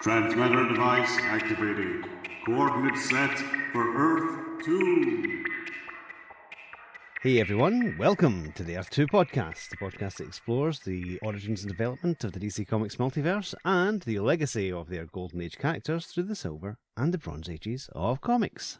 Transmitter device activated. Coordinates set for Earth 2. Hey everyone, welcome to the Earth 2 podcast, the podcast that explores the origins and development of the DC Comics multiverse and the legacy of their Golden Age characters through the Silver and the Bronze Ages of comics.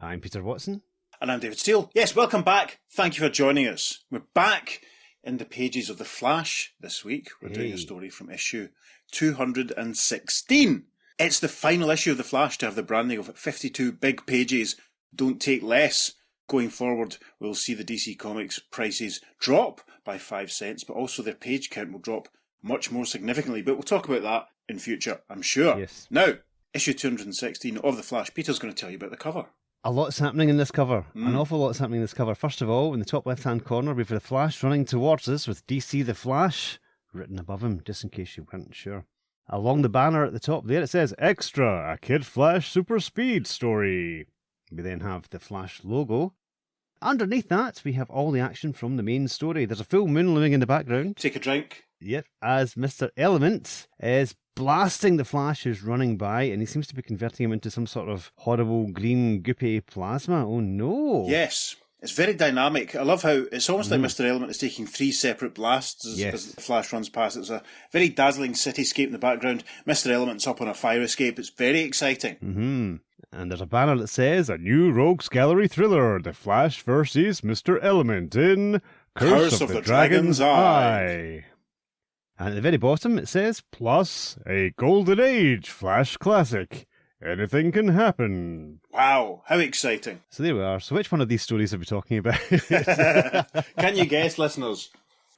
I'm Peter Watson. And I'm David Steele. Yes, welcome back. Thank you for joining us. We're back in the pages of The Flash this week. We're doing a story from issue 216. It's the final issue of The Flash to have the branding of 52 big pages. Don't take less. Going forward, we'll see the DC Comics prices drop by 5 cents, but also their page count will drop much more significantly. But we'll talk about that in future, I'm sure. Yes. Now, issue 216 of The Flash. Peter's going to tell you about the cover. A lot's happening in this cover. An awful lot's happening in this cover. First of all, in the top left-hand corner, we've the Flash running towards us with DC the Flash written above him, just in case you weren't sure. Along the banner at the top there, it says, Extra, a Kid Flash Super Speed story. We then have the Flash logo. Underneath that, we have all the action from the main story. There's a full moon looming in the background. Take a drink. Yep, as Mr. Element is blasting the Flash who's running by, and he seems to be converting him into some sort of horrible green goopy plasma. Oh no! Yes, it's very dynamic. I love how it's almost like Mr. Element is taking 3 separate blasts as the Flash runs past. It's a very dazzling cityscape in the background. Mr. Element's up on a fire escape. It's very exciting. Mm-hmm. And there's a banner that says, a new Rogues Gallery thriller, The Flash versus Mr. Element in Curse of the Dragon's Eye. And at the very bottom it says, plus a Golden Age Flash classic. Anything can happen. Wow, how exciting. So there we are. So which one of these stories are we talking about? Can you guess, listeners?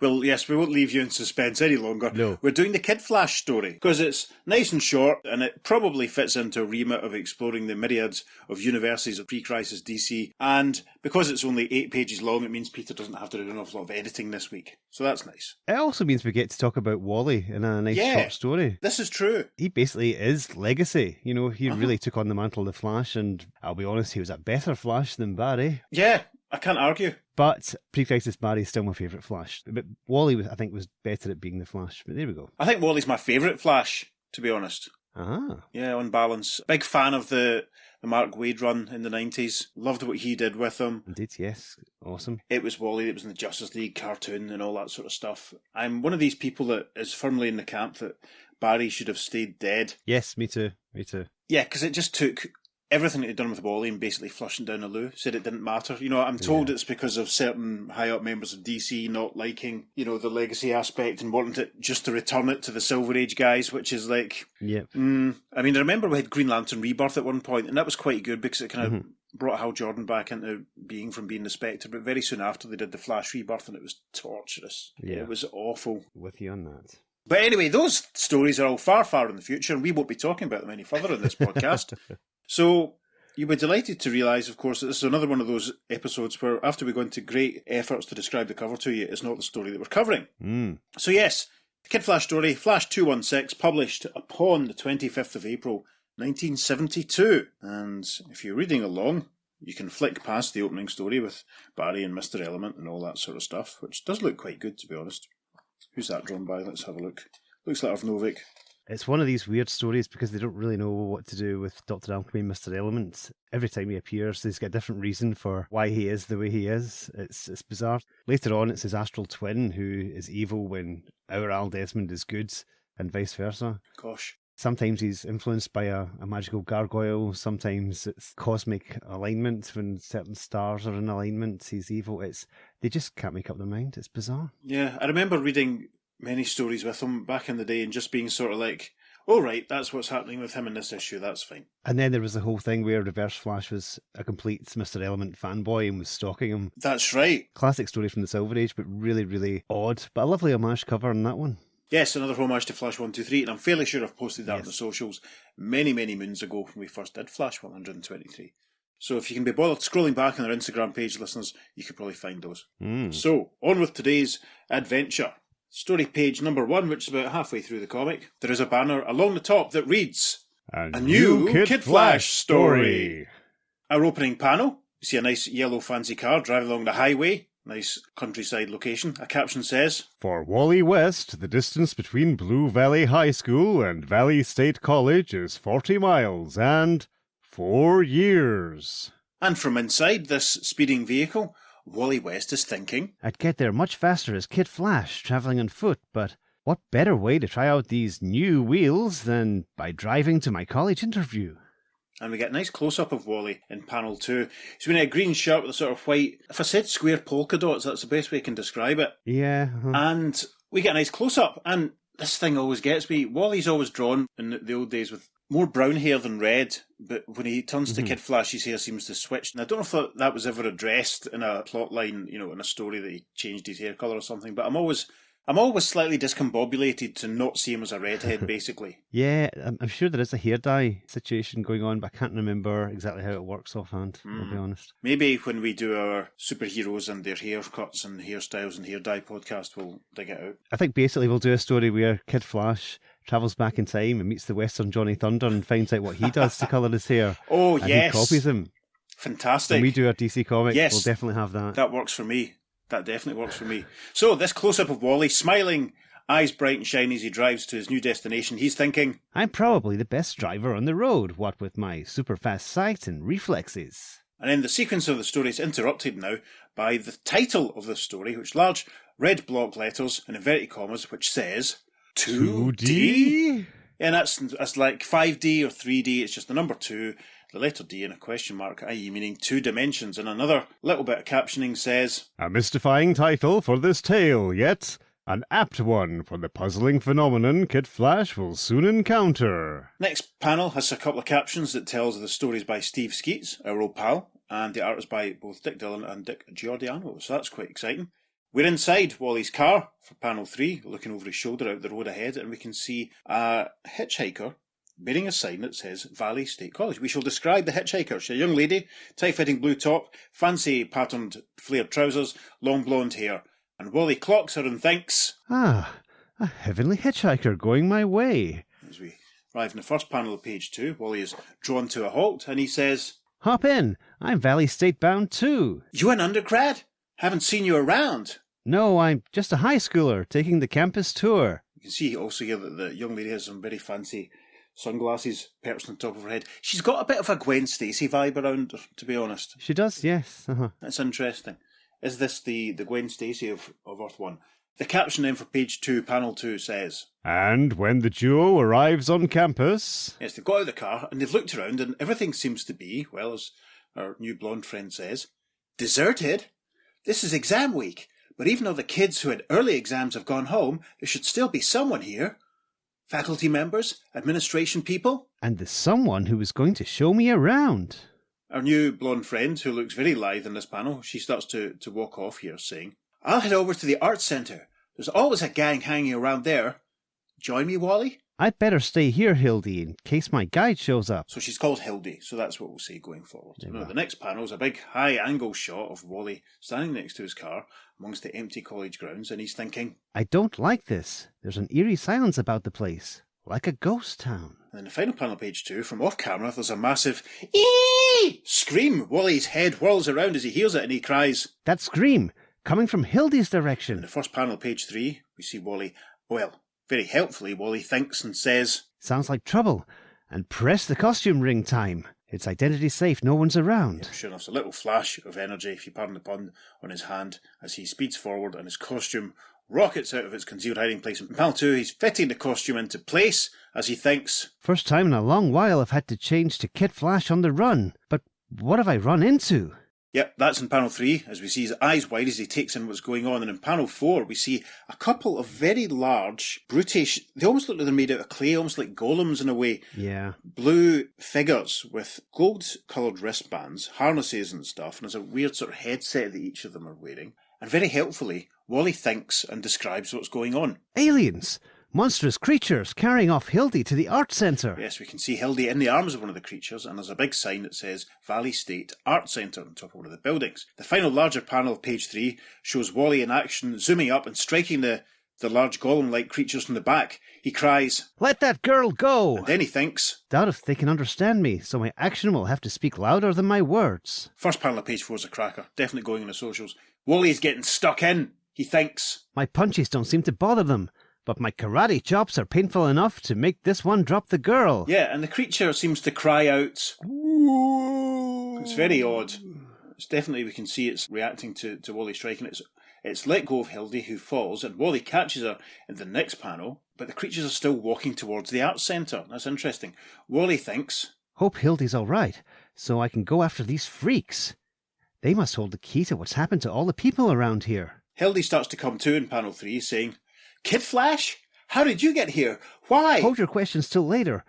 Well, yes, we won't leave you in suspense any longer. No. We're doing the Kid Flash story, because it's nice and short, and it probably fits into a remit of exploring the myriads of universes of pre-crisis DC, and because it's only 8 pages long, it means Peter doesn't have to do an awful lot of editing this week. So that's nice. It also means we get to talk about Wally in a nice short story. This is true. He basically is legacy. You know, he really took on the mantle of the Flash, and I'll be honest, he was a better Flash than Barry. Yeah, I can't argue. But pre-crisis Barry is still my favourite Flash. But Wally, I think, was better at being the Flash. But there we go. I think Wally's my favourite Flash, to be honest. Ah. Yeah, on balance. Big fan of the Mark Waid run in the 90s. Loved what he did with him. Indeed, yes. Awesome. It was Wally that was in the Justice League cartoon and all that sort of stuff. I'm one of these people that is firmly in the camp that Barry should have stayed dead. Yes, me too. Me too. Yeah, because it just took everything that he'd done with Wally and basically flushing down the loo, said it didn't matter. You know, I'm told it's because of certain high-up members of DC not liking, you know, the legacy aspect and wanting it just to return it to the Silver Age guys, which is like... Yep. I mean, I remember we had Green Lantern Rebirth at one point, and that was quite good because it kind of brought Hal Jordan back into being from being the Spectre, but very soon after they did the Flash Rebirth and it was torturous. Yeah. It was awful. With you on that. But anyway, those stories are all far, far in the future, and we won't be talking about them any further in this podcast. So... you'll be delighted to realise, of course, that this is another one of those episodes where, after we go into great efforts to describe the cover to you, it's not the story that we're covering. So yes, the Kid Flash story, Flash 216, published upon the 25th of April, 1972. And if you're reading along, you can flick past the opening story with Barry and Mr. Element and all that sort of stuff, which does look quite good, to be honest. Who's that drawn by? Let's have a look. Looks like Arvnovic. It's one of these weird stories because they don't really know what to do with Dr. Alchemy and Mr. Element. Every time he appears, he's got a different reason for why he is the way he is. It's bizarre. Later on, it's his astral twin who is evil when our Al Desmond is good, and vice versa. Gosh. Sometimes he's influenced by a magical gargoyle. Sometimes it's cosmic alignment. When certain stars are in alignment, he's evil. They just can't make up their mind. It's bizarre. Yeah, I remember reading many stories with him back in the day and just being sort of like, oh right, that's what's happening with him in this issue, that's fine. And then there was the whole thing where Reverse Flash was a complete Mr. Element fanboy and was stalking him. That's right. Classic story from the Silver Age, but really, really odd. But a lovely homage cover on that one. Yes, another homage to Flash 123, and I'm fairly sure I've posted that on the socials many, many moons ago when we first did Flash 123. So if you can be bothered scrolling back on our Instagram page, listeners, you could probably find those. So, on with today's adventure. Story page number 1, which is about halfway through the comic. There is a banner along the top that reads, A new Kid Flash story. Our opening panel, you see a nice yellow fancy car driving along the highway. Nice countryside location. A caption says, For Wally West, the distance between Blue Valley High School and Valley State College is 40 miles and 4 years. And from inside this speeding vehicle, Wally West is thinking, I'd get there much faster as Kid Flash, travelling on foot, but what better way to try out these new wheels than by driving to my college interview? and we get a nice close-up of Wally in panel 2. He's wearing a green shirt with a sort of white, if I said square polka dots, that's the best way I can describe it. Yeah. And we get a nice close-up, and this thing always gets me. Wally's always drawn in the old days with more brown hair than red, but when he turns to Kid Flash, his hair seems to switch. And I don't know if that was ever addressed in a plot line, in a story that he changed his hair colour or something, but I'm always slightly discombobulated to not see him as a redhead, basically. Yeah, I'm sure there is a hair dye situation going on, but I can't remember exactly how it works offhand, I'll be honest. Maybe when we do our superheroes and their haircuts and hairstyles and hair dye podcast, we'll dig it out. I think basically we'll do a story where Kid Flash travels back in time and meets the Western Johnny Thunder and finds out what he does to colour his hair. Oh, and yes. he copies him. Fantastic. When we do our DC comic, Yes. we'll definitely have that. That works for me. That definitely works for me. So, this close-up of Wally, smiling, eyes bright and shiny as he drives to his new destination, he's thinking, I'm probably the best driver on the road, what with my super fast sight and reflexes. and then the sequence of the story is interrupted now by the title of the story, which large red block letters and inverted commas, which says 2D? And that's like 5D or 3D, it's just the number 2, the letter D and a question mark, i.e. meaning 2 dimensions. And another little bit of captioning says, A mystifying title for this tale, yet an apt one for the puzzling phenomenon Kid Flash will soon encounter. Next panel has a couple of captions that tells the stories by Steve Skeets, our old pal, and the art is by both Dick Dillon and Dick Giordano, so that's quite exciting. We're inside Wally's car for panel 3, looking over his shoulder out the road ahead, and we can see a hitchhiker bearing a sign that says Valley State College. We shall describe the hitchhiker. She's a young lady, tight-fitting blue top, fancy patterned flared trousers, long blonde hair. And Wally clocks her and thinks, Ah, a heavenly hitchhiker going my way. As we arrive in the first panel of page 2, Wally is drawn to a halt, and he says, Hop in, I'm Valley State bound too. You an undergrad? Haven't seen you around. No, I'm just a high schooler taking the campus tour. You can see also here that the young lady has some very fancy sunglasses perched on top of her head. She's got a bit of a Gwen Stacy vibe around her, to be honest. She does, yes. That's interesting. Is this the Gwen Stacy of Earth 1? The caption then for page 2, panel 2 says, And when the duo arrives on campus... Yes, they've got out of the car and they've looked around and everything seems to be, well, as our new blonde friend says, deserted. This is exam week, but even though the kids who had early exams have gone home, there should still be someone here. Faculty members, administration people. And there's someone who is going to show me around. Our new blonde friend, who looks very lithe in this panel, she starts to walk off here, saying, I'll head over to the Arts Centre. There's always a gang hanging around there. Join me, Wally? I'd better stay here, Hildy, in case my guide shows up. So she's called Hildy, so that's what we'll say going forward. Now, the next panel is a big high-angle shot of Wally standing next to his car amongst the empty college grounds, and he's thinking, I don't like this. There's an eerie silence about the place, like a ghost town. And in the final panel, page 2, from off-camera, there's a massive "Eee!" scream. Wally's head whirls around as he hears it, and he cries. That scream, coming from Hildy's direction. In the first panel, page 3, we see Wally, well, very helpfully, Wally thinks and says, Sounds like trouble. And press the costume ring time. It's identity safe, no one's around. Sure enough, a little flash of energy, if you pardon the pun, on his hand as he speeds forward and his costume rockets out of its concealed hiding place. In panel 2, he's fitting the costume into place as he thinks, First time in a long while I've had to change to Kid Flash on the run. But what have I run into? Yep, that's in panel 3, as we see his eyes wide as he takes in what's going on. And in panel 4, we see a couple of very large, brutish, they almost look like they're made out of clay, almost like golems in a way. Yeah. Blue figures with gold-coloured wristbands, harnesses and stuff, and there's a weird sort of headset that each of them are wearing. And very helpfully, Wally thinks and describes what's going on. Aliens! Monstrous creatures carrying off Hildy to the Art Centre. Yes, we can see Hildy in the arms of one of the creatures, and there's a big sign that says Valley State Art Centre on top of one of the buildings. The final larger panel of page 3 shows Wally in action, zooming up and striking the large golem-like creatures from the back. He cries, Let that girl go! And then he thinks, Doubt if they can understand me, so my action will have to speak louder than my words. First panel of page 4 is a cracker, definitely going in the socials. Wally's getting stuck in, he thinks. My punches don't seem to bother them, but my karate chops are painful enough to make this one drop the girl. Yeah, and the creature seems to cry out. It's very odd. It's definitely, we can see it's reacting to Wally striking. It's let go of Hildy, who falls, and Wally catches her in the next panel, but the creatures are still walking towards the arts centre. That's interesting. Wally thinks, Hope Hildy's all right, so I can go after these freaks. They must hold the key to what's happened to all the people around here. Hildy starts to come to in panel 3, saying, Kid Flash? How did you get here? Why? Hold your questions till later.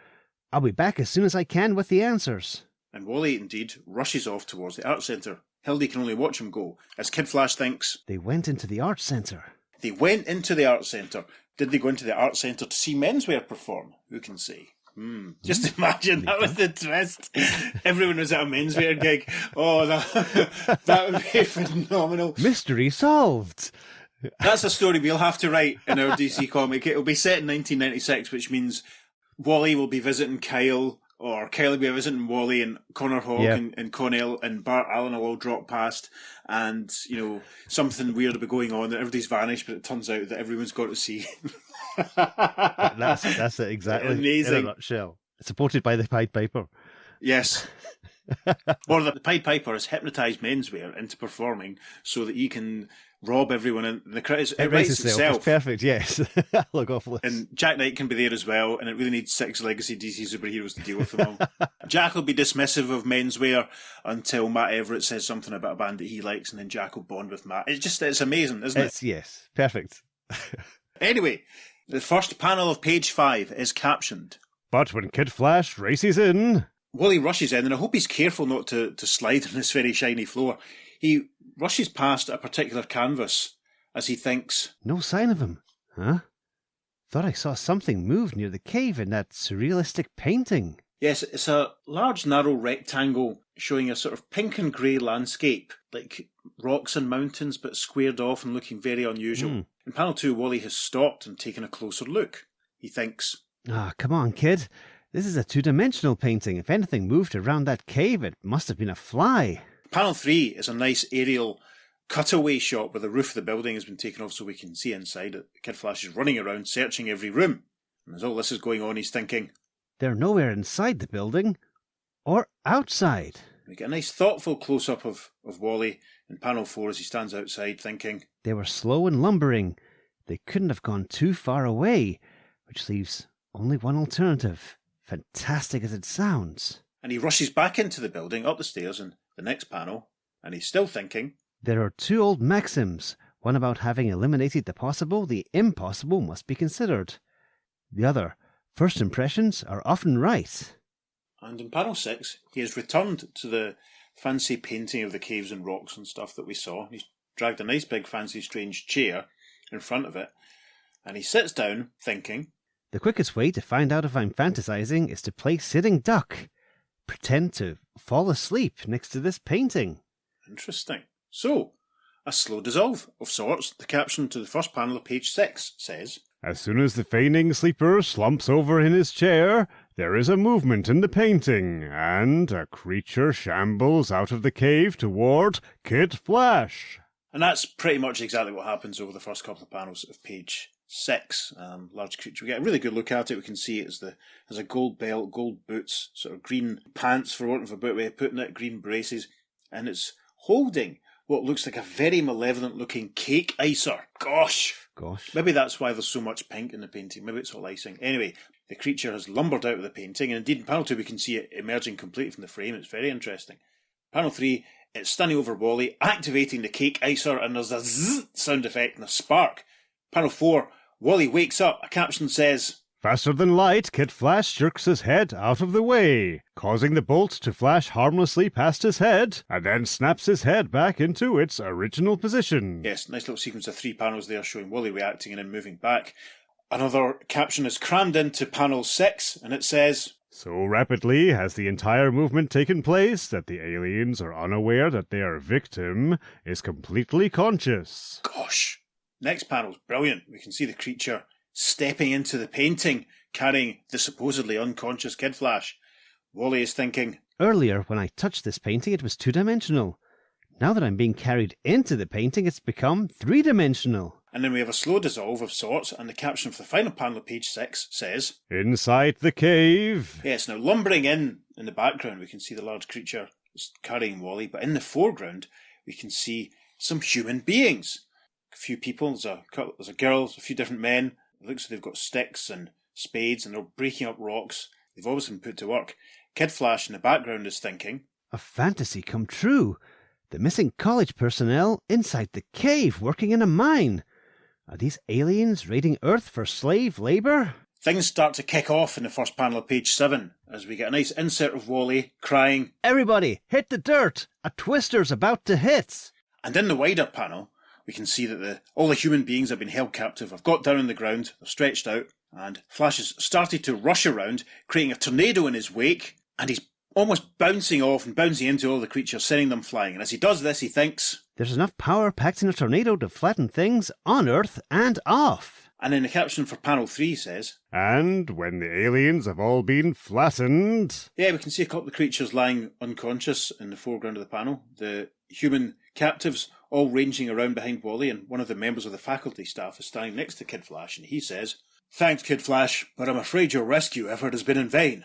I'll be back as soon as I can with the answers. And Wally, indeed, rushes off towards the arts centre. Hildy can only watch him go, as Kid Flash thinks, They went into the arts centre. They went into the arts centre. Did they go into the arts centre to see Menswear perform? Who can say? Just imagine, that was the twist. Everyone was at a Menswear gig. Oh, that would be phenomenal. Mystery solved. That's a story we'll have to write in our DC comic. It'll be set in 1996, which means Wally will be visiting Kyle, or Kyle will be visiting Wally, and Connor Hogg and Connell and Bart Allen will all drop past, and, you know, something weird will be going on, that everybody's vanished, but it turns out that everyone's got to see. That's it, exactly. Amazing. In a nutshell. Supported by the Pied Piper. Yes. Or the Pied Piper has hypnotised Menswear into performing so that he can rob everyone, and the credits it writes itself. It's perfect, yes. Look awful. And Jack Knight can be there as well, and it really needs 6 legacy DC superheroes to deal with them all. Jack will be dismissive of Menswear until Matt Everett says something about a band that he likes, and then Jack will bond with Matt. It's amazing, isn't it? Yes, perfect. Anyway, the first panel of page 5 is captioned. But when Kid Flash races in... Wally rushes in, and I hope he's careful not to slide on this very shiny floor. He rushes past a particular canvas as he thinks, No sign of him. Huh? Thought I saw something move near the cave in that surrealistic painting. Yes, it's a large, narrow rectangle showing a sort of pink and grey landscape, like rocks and mountains, but squared off and looking very unusual. In panel 2, Wally has stopped and taken a closer look. He thinks, Come on, kid. This is a 2-dimensional painting. If anything moved around that cave, it must have been a fly. Panel 3 is a nice aerial cutaway shot where the roof of the building has been taken off so we can see inside it. Kid Flash is running around searching every room. And as all this is going on, he's thinking, They're nowhere inside the building. Or outside. We get a nice thoughtful close-up of Wally in panel 4 as he stands outside thinking, They were slow and lumbering. They couldn't have gone too far away, which leaves only one alternative. Fantastic as it sounds. And he rushes back into the building, up the stairs in the next panel, and he's still thinking, There are 2 old maxims. One about having eliminated the possible, the impossible must be considered. The other, first impressions are often right. And in panel 6, he has returned to the fancy painting of the caves and rocks and stuff that we saw. He's dragged a nice big fancy strange chair in front of it, and he sits down thinking, The quickest way to find out if I'm fantasizing is to play sitting duck. Pretend to fall asleep next to this painting. Interesting. So, a slow dissolve of sorts. The caption to the first panel of page 6 says, As soon as the feigning sleeper slumps over in his chair, there is a movement in the painting, and a creature shambles out of the cave toward Kid Flash. And that's pretty much exactly what happens over the first couple of panels of page 6. Large creature. We get a really good look at it. We can see it has a gold belt, gold boots, sort of green pants, for want of a better way of putting it, green braces, and it's holding what looks like a very malevolent looking cake icer. Gosh. Maybe that's why there's so much pink in the painting. Maybe it's all icing. Anyway, the creature has lumbered out of the painting, and indeed in panel 2 we can see it emerging completely from the frame. It's very interesting. Panel 3, it's standing over Wally, activating the cake icer, and there's a zzz sound effect and a spark. Panel 4, Wally wakes up. A caption says, Faster than light, Kid Flash jerks his head out of the way, causing the bolt to flash harmlessly past his head, and then snaps his head back into its original position. Yes, nice little sequence of 3 panels there showing Wally reacting and then moving back. Another caption is crammed into panel 6, and it says, So rapidly has the entire movement taken place that the aliens are unaware that their victim is completely conscious. Gosh. Next panel's brilliant. We can see the creature stepping into the painting, carrying the supposedly unconscious Kid Flash. Wally is thinking, Earlier, when I touched this painting, it was 2-dimensional. Now that I'm being carried into the painting, it's become three-dimensional. And then we have a slow dissolve of sorts, and the caption for the final panel of page 6 says, Inside the cave. Yes, now lumbering in the background, we can see the large creature carrying Wally, but in the foreground, we can see some human beings. A few people, there's a girl, there's a few different men. It looks like they've got sticks and spades, and they're breaking up rocks. They've obviously been put to work. Kid Flash in the background is thinking, A fantasy come true. The missing college personnel inside the cave working in a mine. Are these aliens raiding Earth for slave labour? Things start to kick off in the first panel of page 7, as we get a nice insert of Wally crying, Everybody, hit the dirt! A twister's about to hit! And in the wider panel, we can see that all the human beings have been held captive, have got down on the ground, they're stretched out, and Flash has started to rush around, creating a tornado in his wake, and he's almost bouncing off and bouncing into all the creatures, sending them flying. And as he does this, he thinks, There's enough power packed in a tornado to flatten things on Earth and off. And in the caption for panel 3 says, And when the aliens have all been flattened... Yeah, we can see a couple of creatures lying unconscious in the foreground of the panel. The human captives all ranging around behind Wally, and one of the members of the faculty staff is standing next to Kid Flash, and he says, Thanks, Kid Flash, but I'm afraid your rescue effort has been in vain.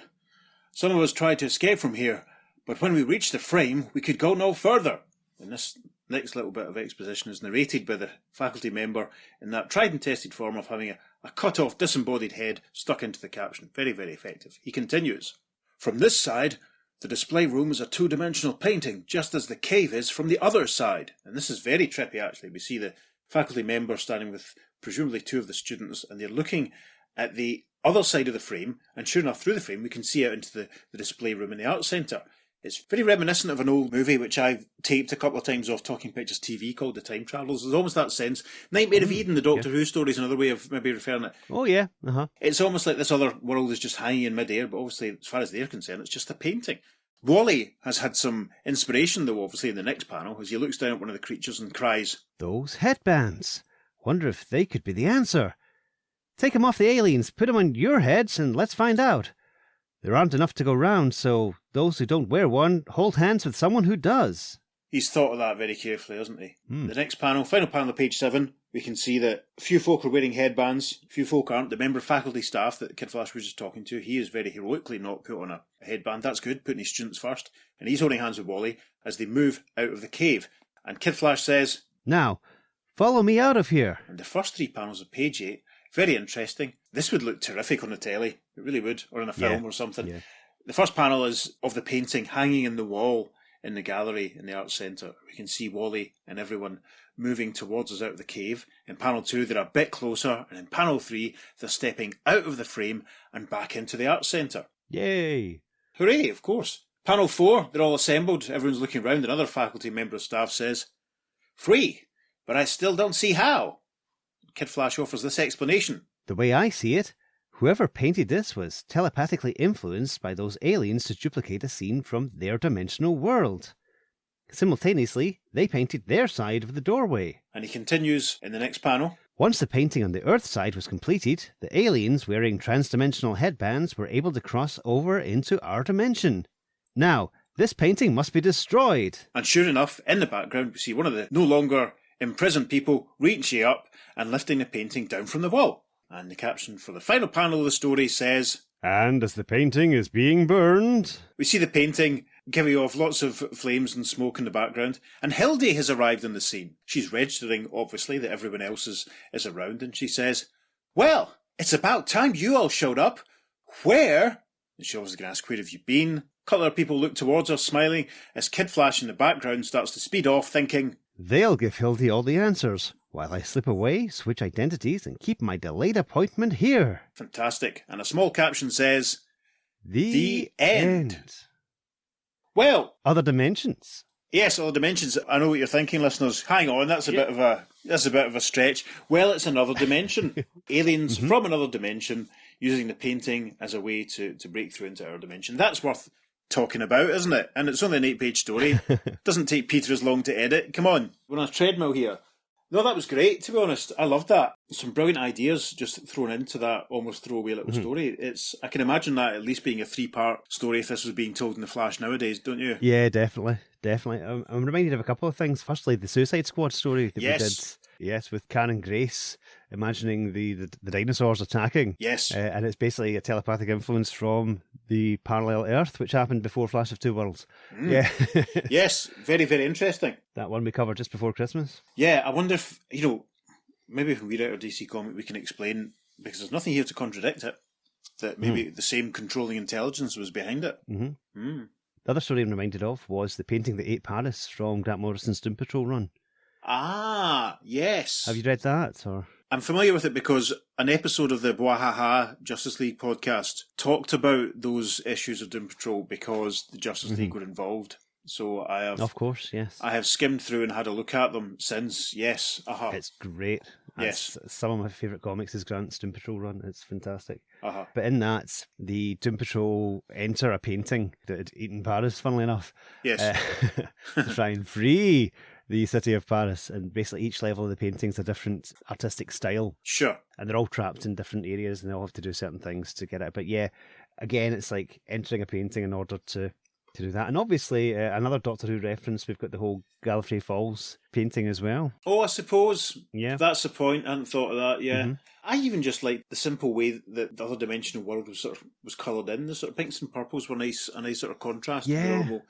Some of us tried to escape from here, but when we reached the frame, we could go no further. And this next little bit of exposition is narrated by the faculty member in that tried and tested form of having a cut-off, disembodied head stuck into the caption. Very, very effective. He continues, From this side, the display room is a two-dimensional painting, just as the cave is from the other side. And this is very trippy, actually. We see the faculty member standing with presumably two of the students, and they're looking at the other side of the frame, and sure enough, through the frame, we can see out into the display room in the art centre. It's very reminiscent of an old movie which I've taped a couple of times off Talking Pictures TV called The Time Travellers. There's almost that sense. Nightmare of Eden, the Doctor Who story, is another way of maybe referring it. Oh, yeah. It's almost like this other world is just hanging in mid-air, but obviously, as far as they're concerned, it's just a painting. Wally has had some inspiration, though, obviously, in the next panel, as he looks down at one of the creatures and cries, Those headbands. Wonder if they could be the answer. Take 'em off the aliens, put 'em on your heads, and let's find out. There aren't enough to go round, so those who don't wear one hold hands with someone who does. He's thought of that very carefully, hasn't he? The next panel, final panel of page 7, we can see that a few folk are wearing headbands, a few folk aren't. The member of faculty staff that Kid Flash was just talking to, he is very heroically not put on a headband. That's good, putting his students first. And he's holding hands with Wally as they move out of the cave. And Kid Flash says, Now, follow me out of here. And the first 3 panels of page 8, very interesting. This would look terrific on the telly. It really would, or in a film or something. Yeah. The first panel is of the painting hanging in the wall in the gallery in the Arts Centre. We can see Wally and everyone moving towards us out of the cave. In panel 2, they're a bit closer. And in panel 3, they're stepping out of the frame and back into the Arts Centre. Yay. Hooray, of course. Panel 4, they're all assembled. Everyone's looking round. Another faculty member of staff says, Free, but I still don't see how. Kid Flash offers this explanation. The way I see it, whoever painted this was telepathically influenced by those aliens to duplicate a scene from their dimensional world. Simultaneously, they painted their side of the doorway. And he continues in the next panel. Once the painting on the Earth side was completed, the aliens wearing transdimensional headbands were able to cross over into our dimension. Now, this painting must be destroyed. And sure enough, in the background, we see one of the no longer imprisoned people reaching up and lifting the painting down from the wall. And the caption for the final panel of the story says, And as the painting is being burned... We see the painting giving off lots of flames and smoke in the background, and Hildy has arrived on the scene. She's registering, obviously, that everyone else is around, and she says, Well, it's about time you all showed up. Where? And she obviously going to ask, Where have you been? A couple of people look towards her, smiling, as Kid Flash in the background starts to speed off, thinking, They'll give Hildy all the answers, while I slip away, switch identities, and keep my delayed appointment here. Fantastic. And a small caption says, The end. Well, Other dimensions. yes, other dimensions. I know what you're thinking, listeners. Hang on, that's a bit of a stretch. Well, it's another dimension. Aliens from another dimension using the painting as a way to break through into our dimension. That's worth talking about, isn't it? And it's only an 8-page story. Doesn't take Peter as long to edit. Come on, we're on a treadmill here. No, that was great, to be honest. I loved that. Some brilliant ideas just thrown into that almost throwaway little story. I can imagine that at least being a 3-part story if this was being told in the Flash nowadays, don't you? Yeah, definitely. I'm reminded of a couple of things. Firstly, the Suicide Squad story that we did. Yes, with Karen Grace imagining the dinosaurs attacking. Yes. And it's basically a telepathic influence from the parallel Earth, which happened before Flash of Two Worlds. Yeah. Yes, very, very interesting. That one we covered just before Christmas. Yeah, I wonder if, maybe if we read out our DC comic, we can explain, because there's nothing here to contradict it, that maybe the same controlling intelligence was behind it. The other story I'm reminded of was the painting that ate Paris from Grant Morrison's Doom Patrol run. Ah, yes. Have you read that? Or I'm familiar with it because an episode of the Bwahaha Justice League podcast talked about those issues of Doom Patrol because the Justice League were involved. So I have, of course, yes. I have skimmed through and had a look at them since. Yes, It's great. Yes. Some of my favourite comics is Grant's Doom Patrol run. It's fantastic. Uh-huh. But in that, the Doom Patrol enter a painting that had eaten Paris, funnily enough. Yes. To try and free the city of Paris. And basically each level of the painting's a different artistic style. Sure. And they're all trapped in different areas and they all have to do certain things to get it. But yeah, again, it's like entering a painting in order to do that. And obviously, another Doctor Who reference, we've got the whole Gallifrey Falls painting as well. Oh, I suppose. Yeah. That's the point. I hadn't thought of that, yeah. Mm-hmm. I even just like the simple way that the other dimensional world was coloured in. The sort of pinks and purples were a nice sort of contrast to the normal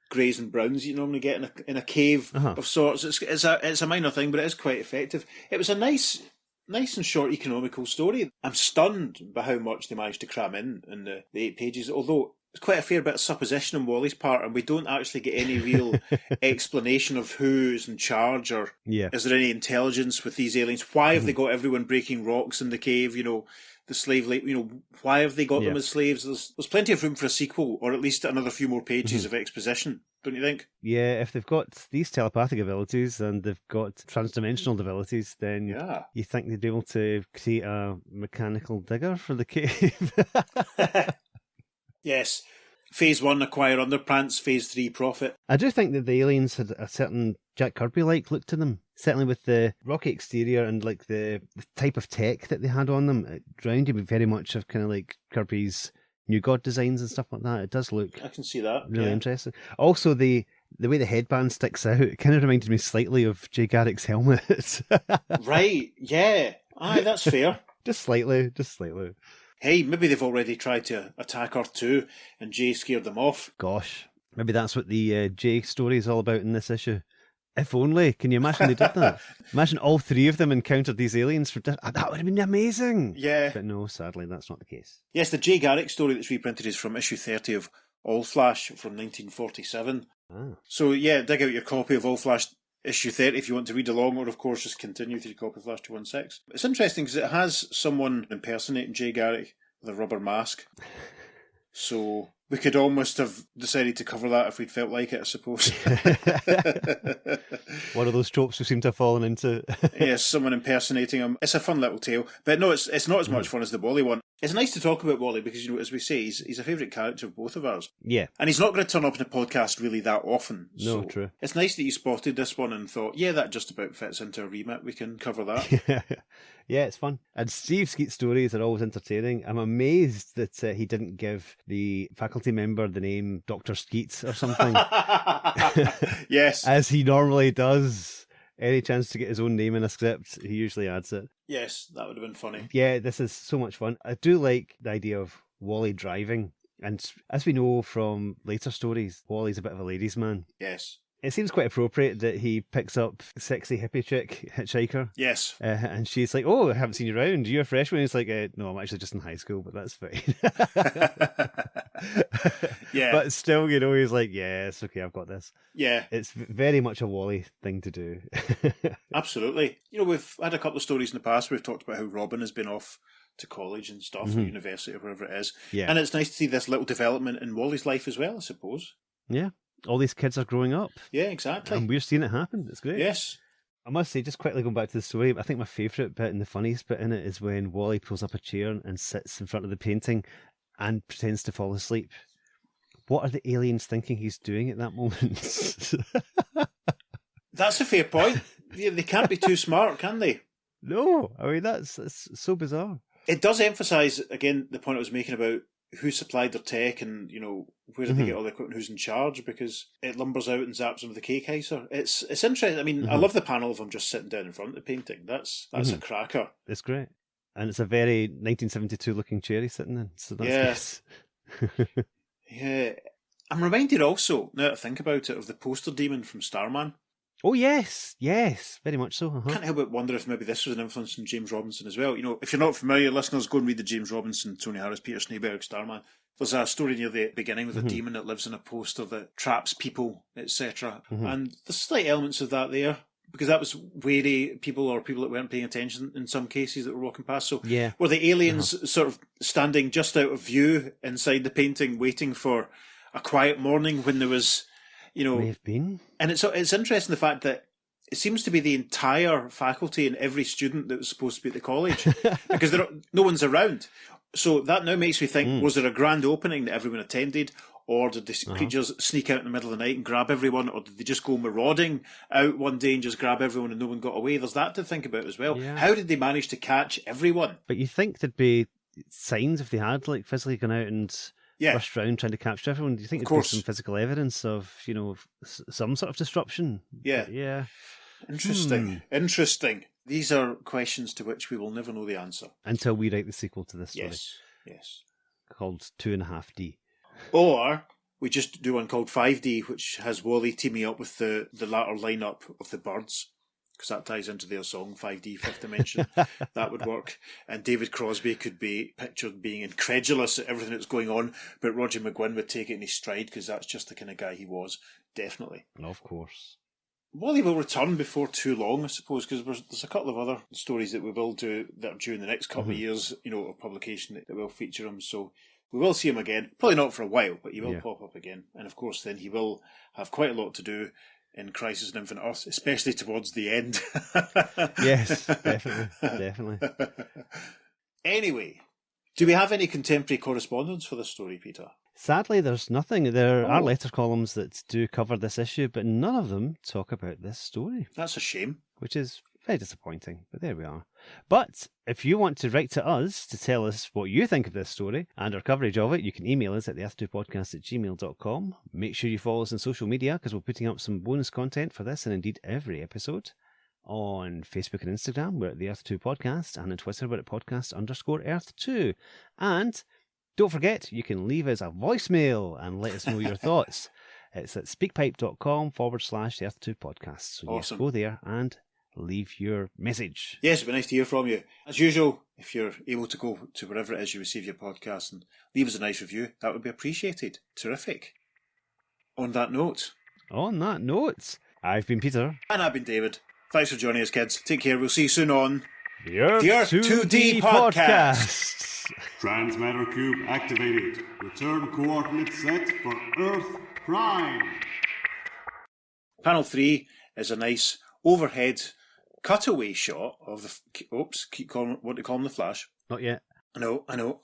greys and browns you normally get in a cave of sorts. It's a minor thing, but it is quite effective. It was a nice and short economical story. I'm stunned by how much they managed to cram in the 8 pages, although it's quite a fair bit of supposition on Wally's part, and we don't actually get any real explanation of who's in charge, or is there any intelligence with these aliens? Why have they got everyone breaking rocks in the cave? The slave, why have they got them as slaves? There's plenty of room for a sequel, or at least another few more pages of exposition, don't you think? Yeah, if they've got these telepathic abilities and they've got transdimensional abilities, then you think they'd be able to create a mechanical digger for the cave. Yes. Phase 1, acquire underpants. Phase 3, profit. I do think that the aliens had a certain Jack Kirby-like look to them. Certainly with the rocky exterior and like the type of tech that they had on them. It reminded me very much of kind of like Kirby's New God designs and stuff like that. It does look I can see that. Really interesting. Also, the way the headband sticks out, it kind of reminded me slightly of Jay Garrick's helmet. Right, yeah. Aye, that's fair. Just slightly. Hey, maybe they've already tried to attack Earth 2 and Jay scared them off. Gosh, maybe that's what the Jay story is all about in this issue. If only. Can you imagine they did that? Imagine all 3 of them encountered these aliens. That would have been amazing. Yeah. But no, sadly, that's not the case. Yes, the Jay Garrick story that's reprinted is from issue 30 of All Flash from 1947. So, yeah, dig out your copy of All Flash issue 30 if you want to read along, or of course just continue to your copy of Flash 216. It's interesting because it has someone impersonating Jay Garrick with a rubber mask. So we could almost have decided to cover that if we'd felt like it, I suppose. One of those tropes we seem to have fallen into. Yes, someone impersonating him. It's a fun little tale. But no, it's not as much fun as the Wally one. It's nice to talk about Wally because, as we say, he's a favourite character of both of ours. Yeah. And he's not going to turn up in a podcast really that often. No, so true. It's nice that you spotted this one and thought, yeah, that just about fits into a remit. We can cover that. Yeah, it's fun. And Steve Skeet's stories are always entertaining. I'm amazed that he didn't give the faculty member the name Dr. Skeet or something. Yes. As he normally does. Any chance to get his own name in a script, he usually adds it. Yes, that would have been funny. Yeah, this is so much fun. I do like the idea of Wally driving. And as we know from later stories, Wally's a bit of a ladies' man. Yes. It seems quite appropriate that he picks up sexy hippie chick, hitchhiker. Yes. And she's like, oh, I haven't seen you around. You're a freshman. He's like, no, I'm actually just in high school, but that's fine. Yeah. But still, he's like, yeah, it's okay, I've got this. Yeah. It's very much a Wally thing to do. Absolutely. We've had a couple of stories in the past where we've talked about how Robin has been off to college and stuff, or university, or wherever it is. Yeah. And it's nice to see this little development in Wally's life as well, I suppose. Yeah. All these kids are growing up. Yeah, exactly. And we're seeing it happen. It's great. Yes. I must say, just quickly going back to the story, I think my favourite bit and the funniest bit in it is when Wally pulls up a chair and sits in front of the painting and pretends to fall asleep. What are the aliens thinking he's doing at that moment? That's a fair point. Yeah, they can't be too smart, can they? No, I mean, that's so bizarre. It does emphasise, again, the point I was making about who supplied their tech and, where did they get all the equipment, who's in charge, because it lumbers out and zaps them with the cake heiser. It's interesting. I mean, I love the panel of them just sitting down in front of the painting. That's a cracker. It's great. And it's a very 1972 looking chair he's sitting in. So that's nice. Yeah. I'm reminded also, now that I think about it, of the poster demon from Starman. Oh, yes, very much so. Can't help but wonder if maybe this was an influence on James Robinson as well. If you're not familiar, listeners, go and read the James Robinson, Tony Harris, Peter Schneeberg, Starman. There's a story near the beginning with a demon that lives in a poster that traps people, etc. And there's slight elements of that there, because that was wary people or people that weren't paying attention in some cases that were walking past. So were the aliens sort of standing just out of view inside the painting, waiting for a quiet morning when there was... May have been. And it's interesting the fact that it seems to be the entire faculty and every student that was supposed to be at the college, because no one's around. So that now makes me think, was there a grand opening that everyone attended, or did the creatures sneak out in the middle of the night and grab everyone, or did they just go marauding out one day and just grab everyone and no one got away? There's that to think about as well. Yeah. How did they manage to catch everyone? But you think there'd be signs if they had physically gone out and... rushed around trying to capture everyone. Do you think there'd be some physical evidence of, some sort of disruption? Yeah. Interesting. These are questions to which we will never know the answer. Until we write the sequel to this story. Yes. Called 2.5D. Or we just do one called 5D, which has Wally teaming up with the latter lineup of the Birds, because that ties into their song 5D, Fifth Dimension. That would work. And David Crosby could be pictured being incredulous at everything that's going on, but Roger McGuinn would take it in his stride, because that's just the kind of guy he was. Definitely. Of course. Wally will return before too long, I suppose, because there's a couple of other stories that we will do that are due in the next couple of years, of publication that will feature him. So we will see him again. Probably not for a while, but he will pop up again. And of course, then he will have quite a lot to do in Crisis on Infinite Earths, especially towards the end. Yes, definitely. Anyway, do we have any contemporary correspondence for this story, Peter? Sadly, there's nothing. There are letter columns that do cover this issue, but none of them talk about this story. That's a shame. Which is very disappointing, but there we are. But if you want to write to us to tell us what you think of this story and our coverage of it, you can email us at theearth2podcast@gmail.com. Make sure you follow us on social media, because we're putting up some bonus content for this and indeed every episode. On Facebook and Instagram, we're at the Earth2 Podcast, and on Twitter, we're at podcast_Earth2. And don't forget, you can leave us a voicemail and let us know your thoughts. It's at speakpipe.com/the Earth2 Podcast. So awesome. Yes, go there and leave your message. Yes, it'd be nice to hear from you. As usual, if you're able to go to wherever it is you receive your podcast and leave us a nice review, that would be appreciated. Terrific. On that note, I've been Peter. And I've been David. Thanks for joining us, kids. Take care. We'll see you soon on the Earth 2D Podcast. Transmatter cube activated. Return coordinates set for Earth Prime. Panel 3 is a nice overhead cutaway shot of the... Oops, want to call him the Flash. Not yet. I know.